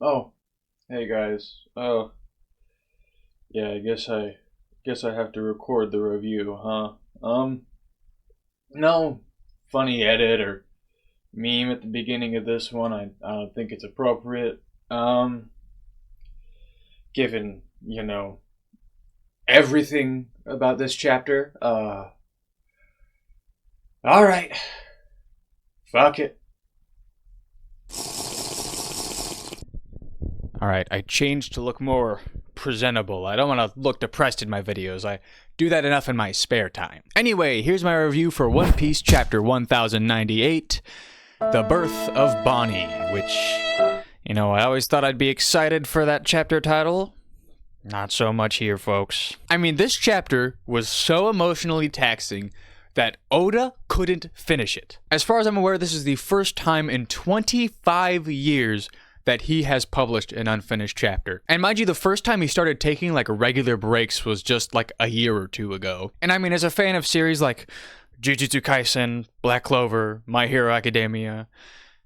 Oh, hey guys. Oh, yeah. I guess I have to record the review, huh? No funny edit or meme at the beginning of this one. I don't think it's appropriate. Given everything about this chapter. All right. Fuck it. Alright, I changed to look more presentable. I don't want to look depressed in my videos. I do that enough in my spare time. Anyway, here's my review for One Piece Chapter 1098, The Birth of Bonnie, which, I always thought I'd be excited for that chapter title. Not so much here, folks. I mean, this chapter was so emotionally taxing that Oda couldn't finish it. As far as I'm aware, this is the first time in 25 years that he has published an unfinished chapter. And mind you, the first time he started taking regular breaks was just a year or two ago. And I mean, as a fan of series like Jujutsu Kaisen, Black Clover, My Hero Academia,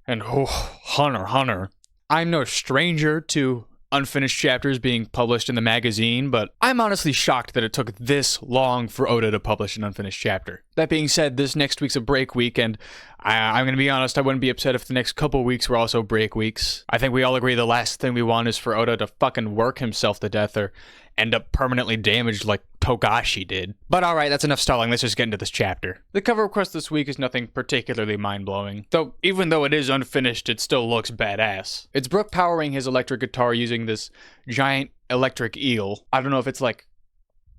and Hunter x Hunter, I'm no stranger to unfinished chapters being published in the magazine, but I'm honestly shocked that it took this long for Oda to publish an unfinished chapter. That being said, this next week's a break week, and I'm going to be honest, I wouldn't be upset if the next couple weeks were also break weeks. I think we all agree the last thing we want is for Oda to fucking work himself to death or end up permanently damaged like Togashi did. But alright, that's enough stalling, let's just get into this chapter. The cover request this week is nothing particularly mind-blowing. Though, even though it is unfinished, it still looks badass. It's Brook powering his electric guitar using this giant electric eel. I don't know if it's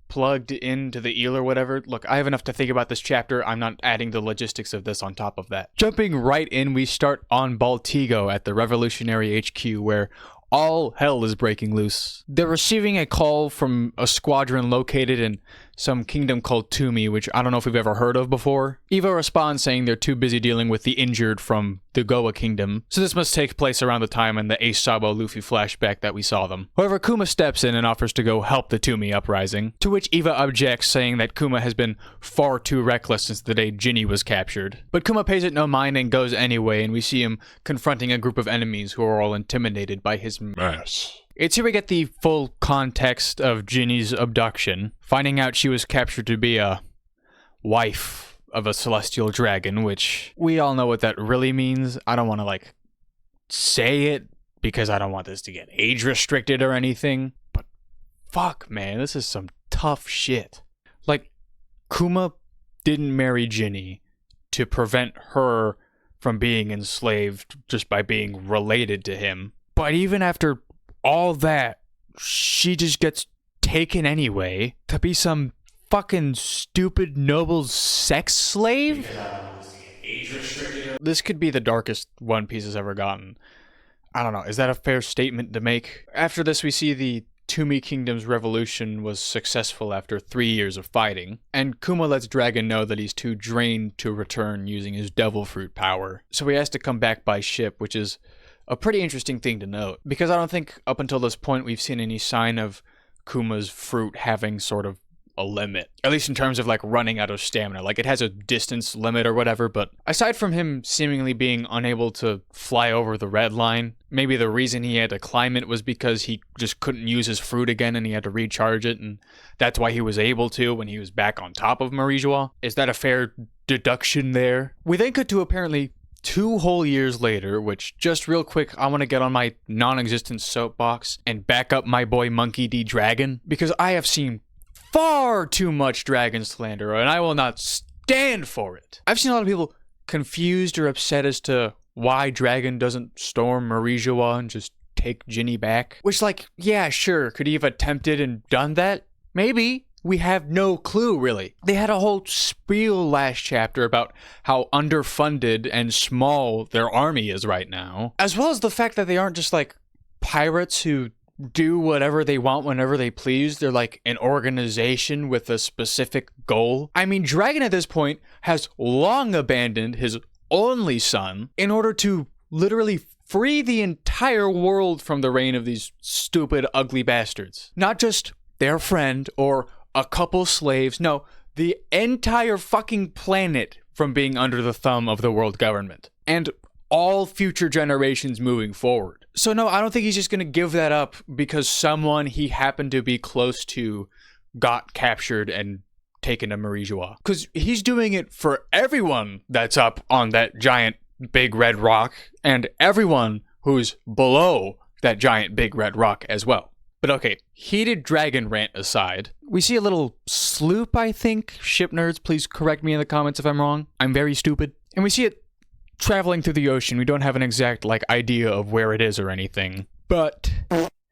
plugged into the eel or whatever. Look, I have enough to think about this chapter. I'm not adding the logistics of this on top of that. Jumping right in, we start on Baltigo at the Revolutionary HQ, where all hell is breaking loose. They're receiving a call from a squadron located in some kingdom called Toomey, which I don't know if we've ever heard of before. Eva responds saying they're too busy dealing with the injured from the Goa kingdom, so this must take place around the time in the Ace Sabo Luffy flashback that we saw them. However, Kuma steps in and offers to go help the Toomey uprising, to which Eva objects, saying that Kuma has been far too reckless since the day Ginny was captured. But Kuma pays it no mind and goes anyway, and we see him confronting a group of enemies who are all intimidated by his mess. It's here we get the full context of Ginny's abduction, finding out she was captured to be a wife of a celestial dragon, which we all know what that really means. I don't want to say it because I don't want this to get age restricted or anything, but fuck man, this is some tough shit. Kuma didn't marry Ginny to prevent her from being enslaved just by being related to him, but even after all that, she just gets taken anyway to be some fucking stupid noble's sex slave? This could be the darkest One Piece has ever gotten. I don't know, is that a fair statement to make? After this, we see the Toomey Kingdom's revolution was successful after 3 years of fighting, and Kuma lets Dragon know that he's too drained to return using his devil fruit power, so he has to come back by ship, which is a pretty interesting thing to note, because I don't think up until this point we've seen any sign of Kuma's fruit having sort of a limit. At least in terms of running out of stamina. It has a distance limit or whatever, but aside from him seemingly being unable to fly over the red line, maybe the reason he had to climb it was because he just couldn't use his fruit again and he had to recharge it, and that's why he was able to when he was back on top of Maury. Is that a fair deduction there? We then cut to apparently 2 whole years later, which, just real quick, I want to get on my non-existent soapbox and back up my boy Monkey D. Dragon, because I have seen far too much dragon slander, and I will not stand for it. I've seen a lot of people confused or upset as to why Dragon doesn't storm Maury and just take Ginny back. Which, yeah, sure, could he have attempted and done that? Maybe. We have no clue, really. They had a whole spiel last chapter about how underfunded and small their army is right now, as well as the fact that they aren't just pirates who do whatever they want whenever they please. They're an organization with a specific goal. I mean, Dragon at this point has long abandoned his only son in order to literally free the entire world from the reign of these stupid, ugly bastards. Not just their friend or a couple slaves. No, the entire fucking planet from being under the thumb of the world government. And all future generations moving forward. So no, I don't think he's just going to give that up because someone he happened to be close to got captured and taken to Maury. Because he's doing it for everyone that's up on that giant big red rock and everyone who's below that giant big red rock as well. But okay, heated dragon rant aside, we see a little sloop, I think. Ship nerds, please correct me in the comments if I'm wrong. I'm very stupid. And we see it traveling through the ocean. We don't have an exact idea of where it is or anything. But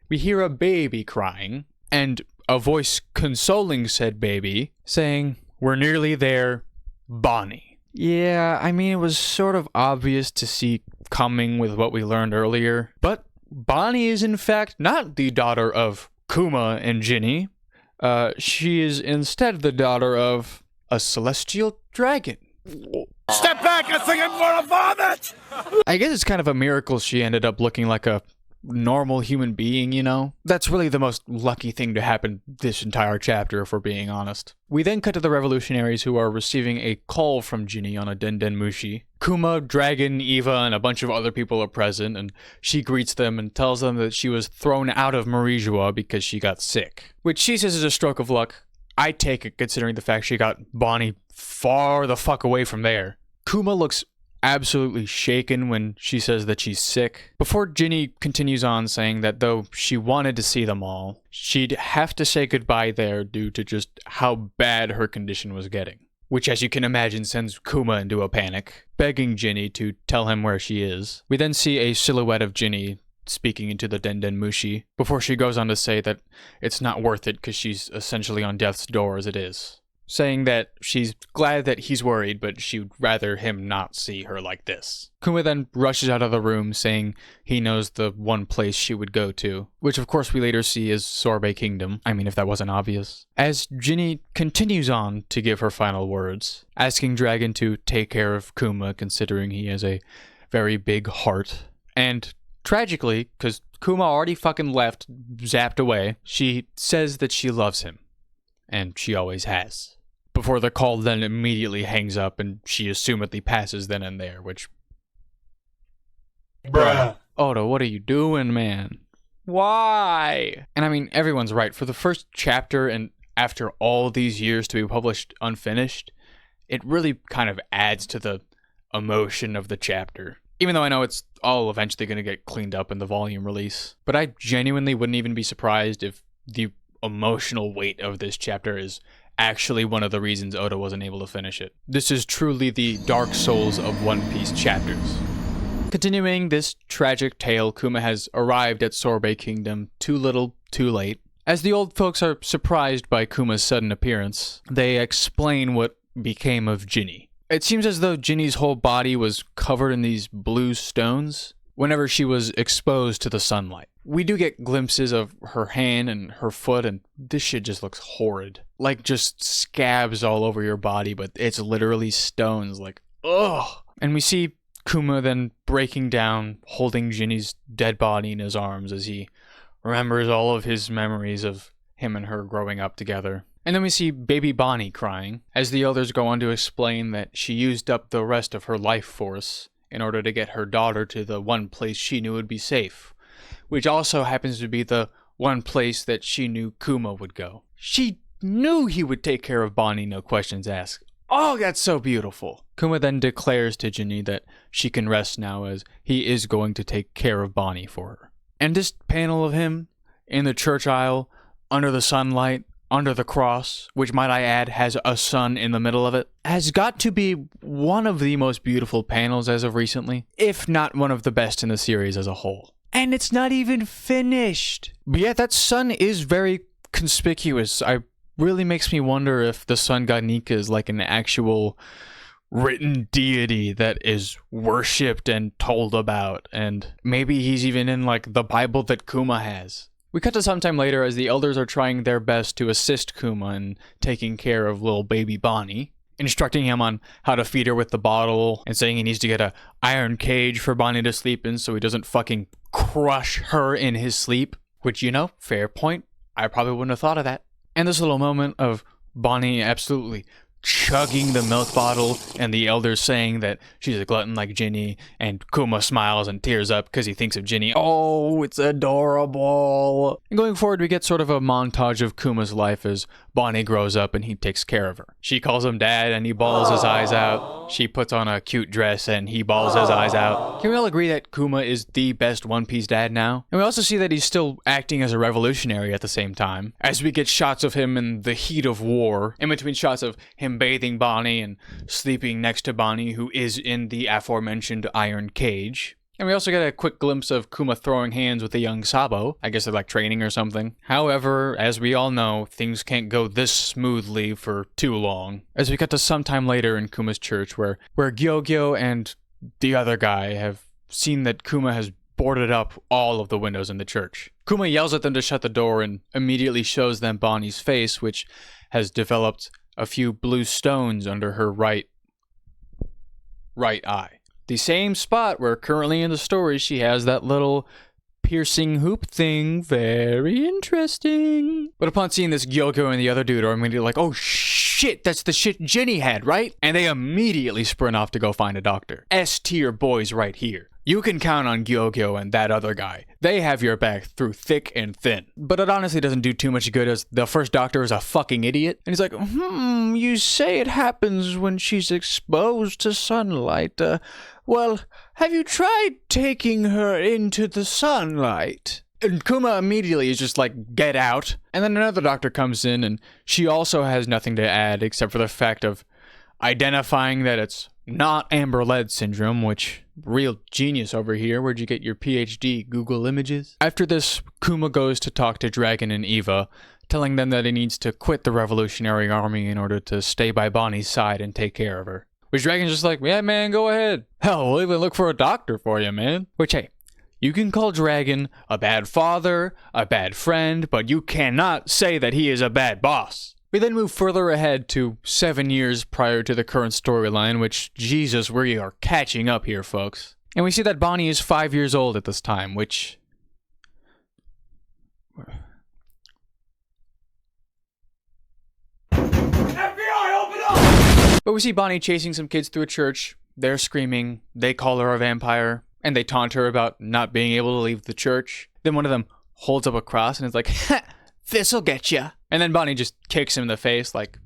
we hear a baby crying and a voice consoling said baby saying, "We're nearly there, Bonnie." Yeah, I mean, it was sort of obvious to see coming with what we learned earlier. But Bonnie is in fact not the daughter of Kuma and Ginny. She is instead the daughter of a celestial dragon. Step back, I think I'm gonna vomit! I guess it's kind of a miracle she ended up looking like a normal human being, you know? That's really the most lucky thing to happen this entire chapter, if we're being honest. We then cut to the revolutionaries who are receiving a call from Ginny on a Den Mushi. Kuma, Dragon, Eva, and a bunch of other people are present, and she greets them and tells them that she was thrown out of Maury because she got sick. Which she says is a stroke of luck. I take it considering the fact she got Bonnie far the fuck away from there. Kuma looks absolutely shaken when she says that she's sick, before Ginny continues on saying that though she wanted to see them all, she'd have to say goodbye there due to just how bad her condition was getting. Which, as you can imagine, sends Kuma into a panic, begging Ginny to tell him where she is. We then see a silhouette of Ginny speaking into the Den Mushi, before she goes on to say that it's not worth it because she's essentially on death's door as it is. Saying that she's glad that he's worried, but she'd rather him not see her like this. Kuma then rushes out of the room, saying he knows the one place she would go to, which of course we later see is Sorbet Kingdom. I mean, if that wasn't obvious. As Ginny continues on to give her final words, asking Dragon to take care of Kuma, considering he has a very big heart. And tragically, because Kuma already fucking left, zapped away, she says that she loves him. And she always has. Before the call then immediately hangs up and she assumedly passes then and there, which... Bruh. Oda, what are you doing, man? Why? And I mean, everyone's right. For the first chapter and after all these years to be published unfinished, it really kind of adds to the emotion of the chapter. Even though I know it's all eventually going to get cleaned up in the volume release. But I genuinely wouldn't even be surprised if the emotional weight of this chapter is actually one of the reasons Oda wasn't able to finish it. This is truly the Dark Souls of One Piece chapters. Continuing this tragic tale, Kuma has arrived at Sorbet Kingdom too little, too late. As the old folks are surprised by Kuma's sudden appearance, they explain what became of Ginny. It seems as though Ginny's whole body was covered in these blue stones whenever she was exposed to the sunlight. We do get glimpses of her hand and her foot, and this shit just looks horrid. Like just scabs all over your body, but it's literally stones, like, ugh. And we see Kuma then breaking down, holding Ginny's dead body in his arms as he remembers all of his memories of him and her growing up together. And then we see baby Bonnie crying, as the elders go on to explain that she used up the rest of her life force in order to get her daughter to the one place she knew would be safe, which also happens to be the one place that she knew Kuma would go. She knew he would take care of Bonnie, no questions asked. Oh, that's so beautiful. Kuma then declares to Ginny that she can rest now as he is going to take care of Bonnie for her. And this panel of him in the church aisle, under the sunlight, under the cross, which might I add has a sun in the middle of it, has got to be one of the most beautiful panels as of recently, if not one of the best in the series as a whole. And it's not even finished. But yeah, that sun is very conspicuous. It really makes me wonder if the sun god Nika is like an actual written deity that is worshipped and told about, and maybe he's even in like the Bible that Kuma has. We cut to sometime later as the elders are trying their best to assist Kuma in taking care of little baby Bonnie, instructing him on how to feed her with the bottle and saying he needs to get a iron cage for Bonnie to sleep in so he doesn't fucking crush her in his sleep, which, you know, fair point. I probably wouldn't have thought of that. And this little moment of Bonnie absolutely chugging the milk bottle, and the elders saying that she's a glutton like Ginny, and Kuma smiles and tears up because he thinks of Ginny. Oh, it's adorable. And going forward, we get sort of a montage of Kuma's life as Bonnie grows up and he takes care of her. She calls him dad and he bawls his eyes out. She puts on a cute dress and he bawls his eyes out. Can we all agree that Kuma is the best One Piece dad now? And we also see that he's still acting as a revolutionary at the same time, as we get shots of him in the heat of war, in between shots of him bathing Bonnie and sleeping next to Bonnie, who is in the aforementioned iron cage. And we also get a quick glimpse of Kuma throwing hands with a young Sabo. I guess they're like training or something. However, as we all know, things can't go this smoothly for too long, as we cut to sometime later in Kuma's church where Gyogyo and the other guy have seen that Kuma has boarded up all of the windows in the church. Kuma yells at them to shut the door and immediately shows them Bonnie's face, which has developed a few blue stones under her right eye. The same spot where currently in the story she has that little piercing hoop thing. Very interesting. But upon seeing this, Gyoko and the other dude are immediately like, oh shit, that's the shit Jenny had, right? And they immediately sprint off to go find a doctor. S-tier boys right here. You can count on Gyokyo and that other guy. They have your back through thick and thin. But it honestly doesn't do too much good, as the first doctor is a fucking idiot. And he's like, you say it happens when she's exposed to sunlight. Well, have you tried taking her into the sunlight? And Kuma immediately is just like, get out. And then another doctor comes in and she also has nothing to add except for the fact of identifying that it's not Amber-Led syndrome, which, real genius over here. Where'd you get your PhD, Google Images? After this, Kuma goes to talk to Dragon and Eva, telling them that he needs to quit the Revolutionary Army in order to stay by Bonnie's side and take care of her. Which Dragon's just like, yeah man, go ahead. Hell, we'll even look for a doctor for you, man. Which, hey, you can call Dragon a bad father, a bad friend, but you cannot say that he is a bad boss. We then move further ahead to 7 years prior to the current storyline, which, Jesus, we are catching up here, folks. And we see that Bonnie is 5 years old at this time, which... FBI, open up! But we see Bonnie chasing some kids through a church. They're screaming, they call her a vampire, and they taunt her about not being able to leave the church. Then one of them holds up a cross and is like, ha! This'll get ya. And then Bonnie just kicks him in the face like,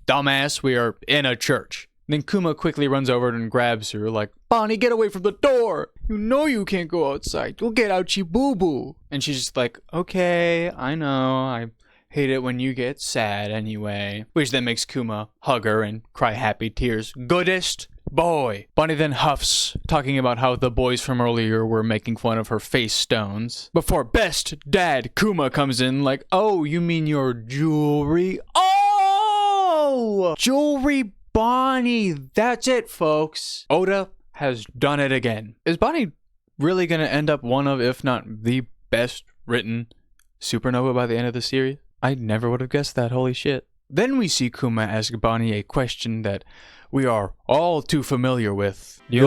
dumbass, we are in a church. Then Kuma quickly runs over and grabs her like, Bonnie, get away from the door. You know you can't go outside. You'll get ouchie boo-boo. And she's just like, okay, I know. I hate it when you get sad anyway. Which then makes Kuma hug her and cry happy tears. Goodest boy. Bonnie then huffs, talking about how the boys from earlier were making fun of her face stones. Before best dad Kuma comes in like, oh, you mean your jewelry? Oh! Jewelry Bonnie. That's it, folks. Oda has done it again. Is Bonnie really going to end up one of, if not the best written supernova by the end of the series? I never would have guessed that, holy shit. Then we see Kuma ask Bonnie a question that we are all too familiar with. And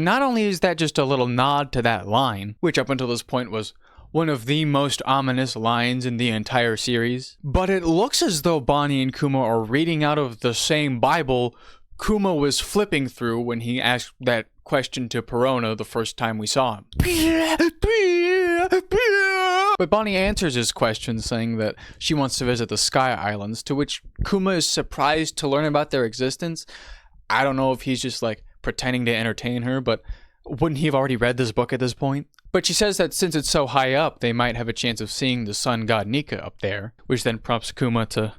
not only is that just a little nod to that line, which up until this point was one of the most ominous lines in the entire series, but it looks as though Bonnie and Kuma are reading out of the same Bible Kuma was flipping through when he asked that question to Perona the first time we saw him. But Bonnie answers his question saying that she wants to visit the Sky Islands, to which Kuma is surprised to learn about their existence. I don't know if he's just like pretending to entertain her, but wouldn't he have already read this book at this point? But she says that since it's so high up, they might have a chance of seeing the sun god Nika up there, which then prompts Kuma to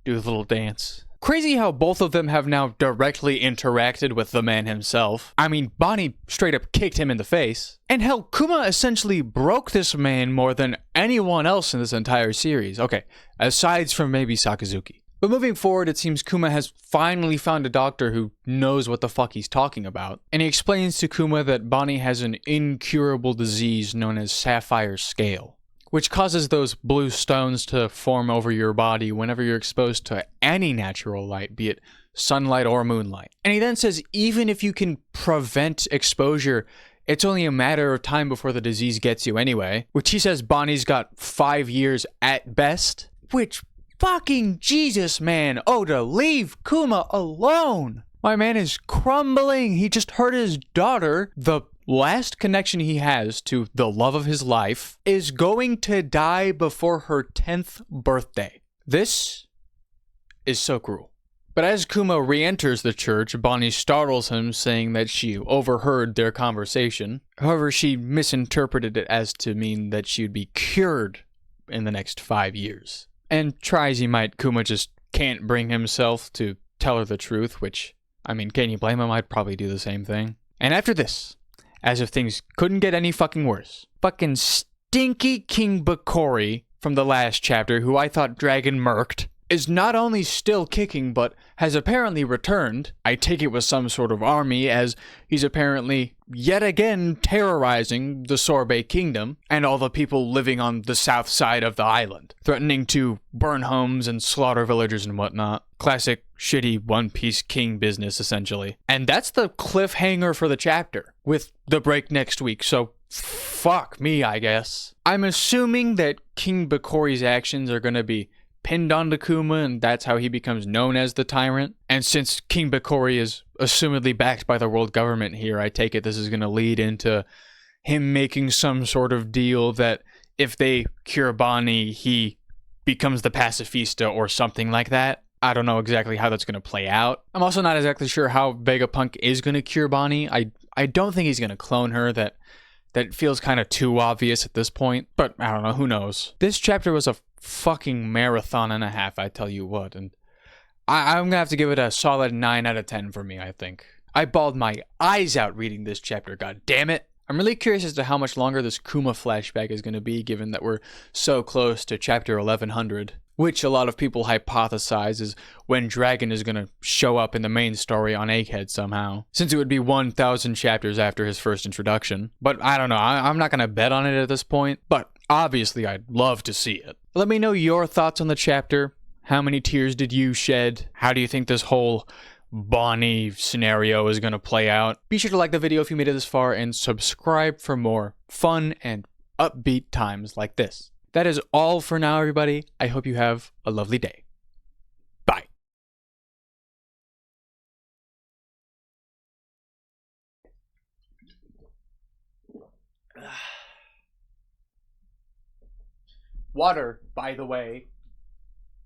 do a little dance. Crazy how both of them have now directly interacted with the man himself. I mean, Bonnie straight up kicked him in the face. And hell, Kuma essentially broke this man more than anyone else in this entire series. Okay, aside from maybe Sakazuki. But moving forward, it seems Kuma has finally found a doctor who knows what the fuck he's talking about. And he explains to Kuma that Bonnie has an incurable disease known as sapphire scale, which causes those blue stones to form over your body whenever you're exposed to any natural light, be it sunlight or moonlight. And he then says even if you can prevent exposure, it's only a matter of time before the disease gets you anyway, which he says Bonnie's got 5 years at best, which fucking Jesus, man. Oda, leave Kuma alone. My man is crumbling. He just hurt his daughter. The last connection he has to the love of his life is going to die before her 10th birthday. This is so cruel. But as Kuma re-enters the church, Bonnie startles him, saying that she overheard their conversation. However, she misinterpreted it as to mean that she would be cured in the next 5 years. And try as he might, Kuma just can't bring himself to tell her the truth, which, I mean, can you blame him? I'd probably do the same thing. And after this, as if things couldn't get any fucking worse, fucking stinky King Bakori from the last chapter, who I thought Dragon murked, is not only still kicking, but has apparently returned. I take it with some sort of army, as he's apparently yet again terrorizing the Sorbet Kingdom and all the people living on the south side of the island, threatening to burn homes and slaughter villagers and whatnot. Classic shitty One Piece King business, essentially. And that's the cliffhanger for the chapter, with the break next week, so fuck me, I guess. I'm assuming that King Bakori's actions are gonna be pinned onto Kuma, and that's how he becomes known as the tyrant. And since King Bakori is assumedly backed by the world government here, I take it this is going to lead into him making some sort of deal that if they cure Bonnie, he becomes the pacifista or something like that. I don't know exactly how that's going to play out. I'm also not exactly sure how Vegapunk is going to cure Bonnie. I don't think he's going to clone her. That feels kind of too obvious at this point, but I don't know, who knows. This chapter was a fucking marathon and a half, I tell you what, and I'm gonna have to give it a solid 9 out of 10 for me, I think. I bawled my eyes out reading this chapter, god damn it. I'm really curious as to how much longer this Kuma flashback is gonna be, given that we're so close to chapter 1100, which a lot of people hypothesize is when Dragon is gonna show up in the main story on Egghead somehow, since it would be 1,000 chapters after his first introduction. But I don't know, I'm not gonna bet on it at this point, but obviously I'd love to see it. Let me know your thoughts on the chapter. How many tears did you shed? How do you think this whole Bonnie scenario is gonna play out? Be sure to like the video if you made it this far, and subscribe for more fun and upbeat times like this. That is all for now, everybody. I hope you have a lovely day. Bye. Water, by the way.